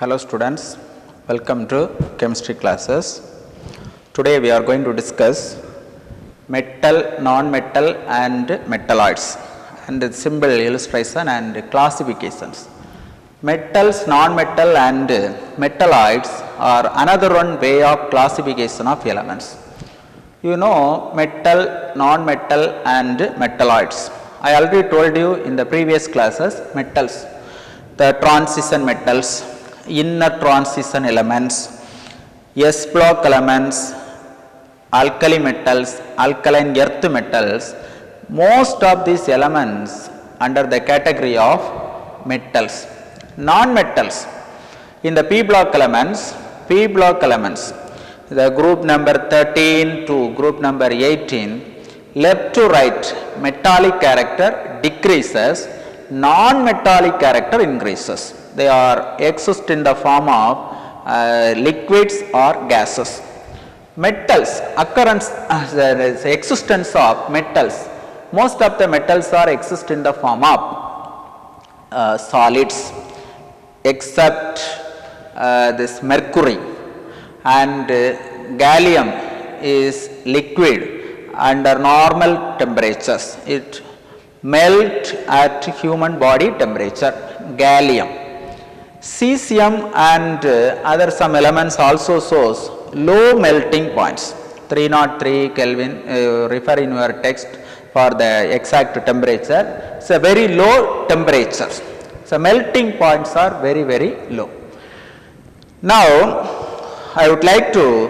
Hello students, welcome to chemistry classes. Today we are going to discuss metal, non-metal and metalloids and the symbol illustration and classifications. Metals, non-metal and metalloids are another one way of classification of elements. You know metal, non-metal and metalloids. I already told you in the previous classes metals, the transition metals, inner transition elements, S block elements, alkali metals, alkaline earth metals, most of these elements under the category of metals. Non-metals, in the P block elements, the group number 13 to group number 18, left to right metallic character decreases, non-metallic character increases. They are exist in the form of liquids or gases. Metals, existence of metals, most of the metals are exist in the form of solids except this mercury, and gallium is liquid under normal temperatures. It melt at human body temperature, gallium. Cesium and other some elements also shows low melting points, 303 Kelvin, refer in your text for the exact temperature. It's a very low temperature. So melting points are very low. Now I would like to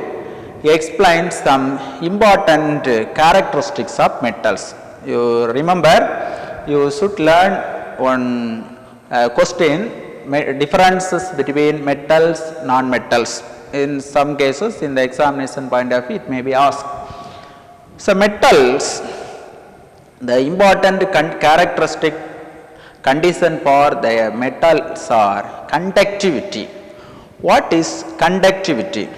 explain some important characteristics of metals. You remember, you should learn one question, differences between metals, non-metals. In some cases, in the examination point of view, it may be asked. So metals, the important characteristic condition for the metals are conductivity. What is conductivity?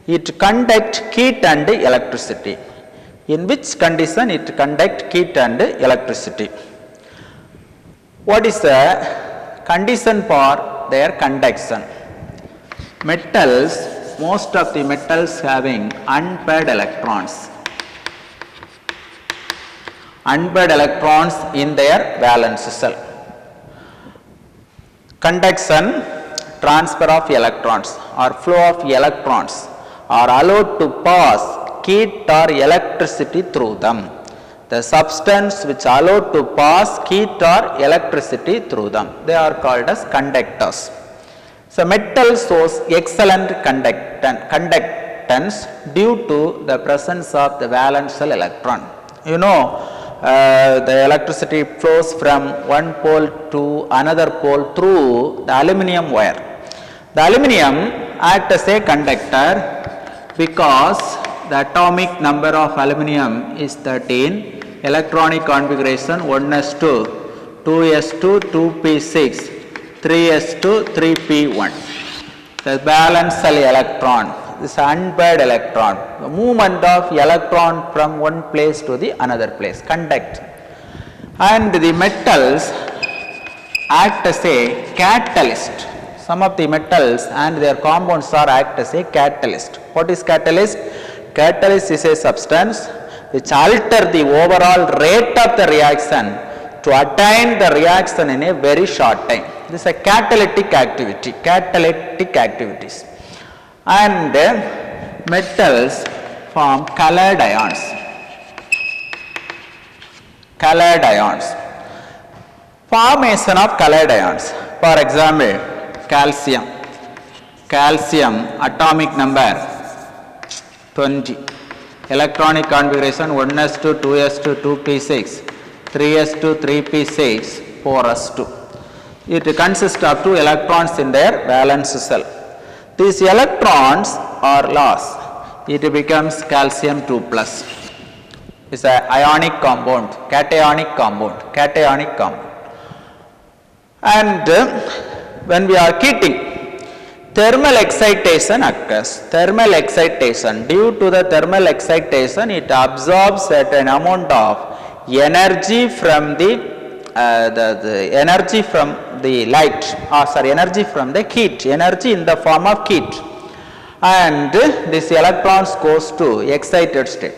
It conducts heat and electricity. In which condition it conducts heat and electricity? What is the condition for their conduction? Metals, most of the metals having unpaired electrons. Unpaired electrons in their valence shell. Conduction, transfer of electrons or flow of electrons are allowed to pass heat or electricity through them. The substance which allowed to pass heat or electricity through them, they are called as conductors. So metal shows excellent conductance due to the presence of the valence shell electron. You know, the electricity flows from one pole to another pole through the aluminum wire. The aluminum acts as a conductor because the atomic number of aluminum is 13, electronic configuration 1s2, 2s2, 2p6, 3s2, 3p1. The valence shell electron is unpaired electron. The movement of electron from one place to the another place, conduct. And the metals act as a catalyst. Some of the metals and their compounds are act as a catalyst. What is catalyst? Catalyst is a substance which alter the overall rate of the reaction to attain the reaction in a very short time. This is a catalytic activity, catalytic activities. And metals form colored ions. Colored ions. Formation of colored ions. For example, calcium. Calcium atomic number 20. Electronic configuration 1s2, 2s2, 2p6, 3s2, 3p6, 4s2. It consists of 2 electrons in their valence shell. These electrons are lost. It becomes calcium 2 plus. It's an ionic compound, cationic compound. And when we are heating, thermal excitation occurs. Thermal excitation, due to the thermal excitation, it absorbs certain amount of energy from the energy from the light, energy from the heat, energy in the form of heat. And this electrons goes to excited state.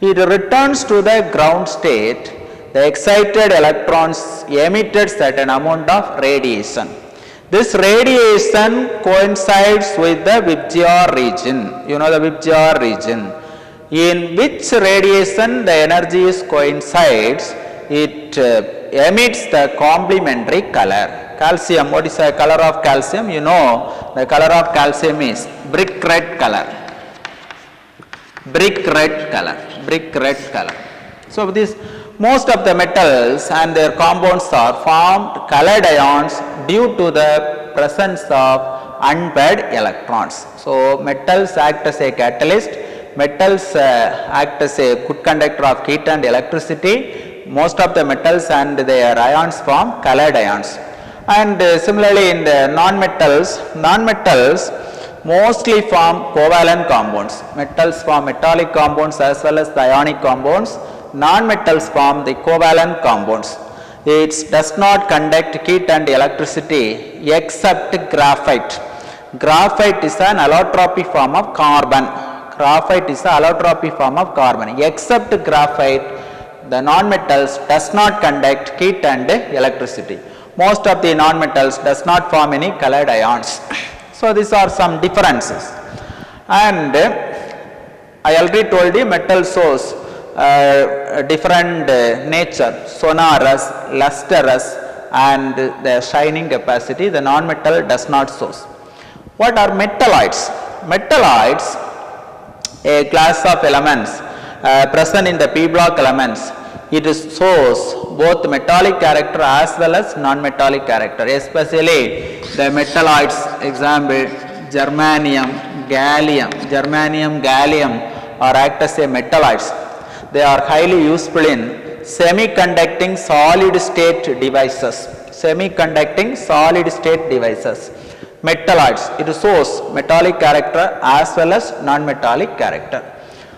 It returns to the ground state. The excited electrons emitted certain amount of radiation. This radiation coincides with the VIBGYOR region. You know the VIBGYOR region. In which radiation the energy coincides, it emits the complementary color. Calcium, what is the color of calcium? You know the color of calcium is brick red color. Brick red color. Brick red color. So this most of the metals and their compounds are formed colored ions due to the presence of unpaired electrons. So metals act as a catalyst, metals act as a good conductor of heat and electricity. Most of the metals and their ions form colored ions. And similarly in the non-metals mostly form covalent compounds. Metals form metallic compounds as well as the ionic compounds. Non-metals form the covalent compounds. It does not conduct heat and electricity except graphite. Graphite is an allotropy form of carbon. Graphite is an allotropy form of carbon. Except graphite, the non-metals does not conduct heat and electricity. Most of the non-metals does not form any colored ions. So these are some differences. And I already told you metal shows different nature, sonorous, lustrous and the shining capacity. The non-metal does not show. What are metalloids? Metalloids, a class of elements present in the p block elements. It shows both metallic character as well as non-metallic character, especially the metalloids, example germanium, gallium are act as a metalloids. They are highly useful in semiconducting solid state devices. Semiconducting solid state devices. Metalloids, it shows metallic character as well as non-metallic character.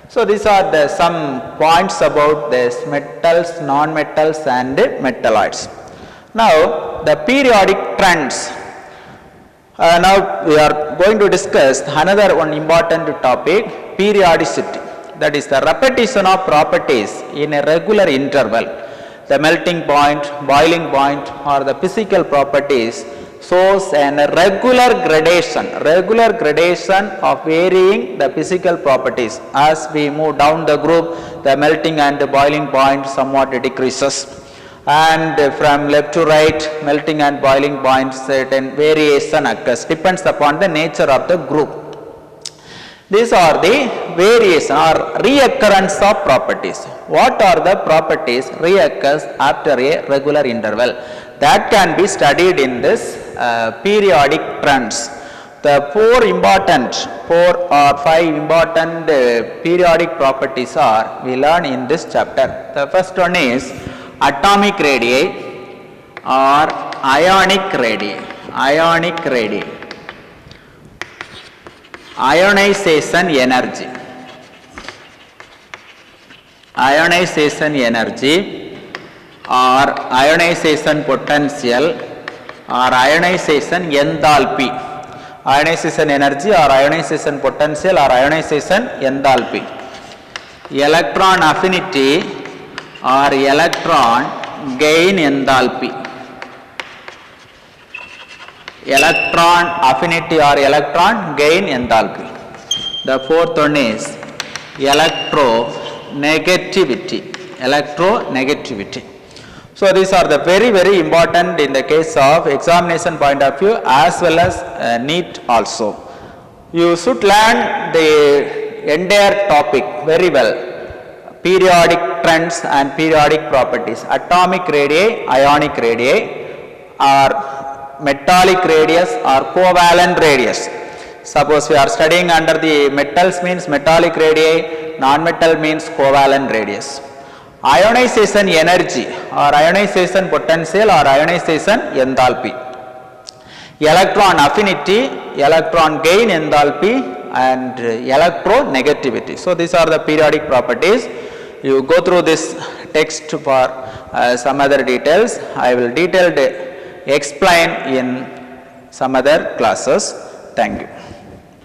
So these are some points about this metals, non-metals and metalloids. Now the periodic trends. Now we are going to discuss another one important topic, periodicity. That is the repetition of properties in a regular interval. The melting point, boiling point or the physical properties shows a regular gradation of varying the physical properties. As we move down the group, the melting and the boiling point somewhat decreases. And from left to right, melting and boiling point, certain variation occurs, depends upon the nature of the group. These are the variation or reoccurrence of properties. What are the properties reoccurs after a regular interval? That can be studied in this periodic trends. The four or five important periodic properties are we learn in this chapter. The first one is atomic radii or ionic radii. Ionic radii. Ionization energy. Ionization energy or ionization potential or ionization enthalpy. Ionization energy or ionization potential or ionization enthalpy. Electron affinity or electron gain enthalpy. Electron affinity or electron gain enthalpy. The fourth one is electronegativity. Electronegativity. So these are the very important in the case of examination point of view as well as NEET also. You should learn the entire topic very well. Periodic trends and periodic properties. Atomic radii, ionic radii are metallic radius or covalent radius. Suppose we are studying under the metals means metallic radii, non-metal means covalent radius. Ionization energy or ionization potential or ionization enthalpy. Electron affinity, electron gain enthalpy and electronegativity. So these are the periodic properties. You go through this text for some other details. I will explain in some other classes. Thank you.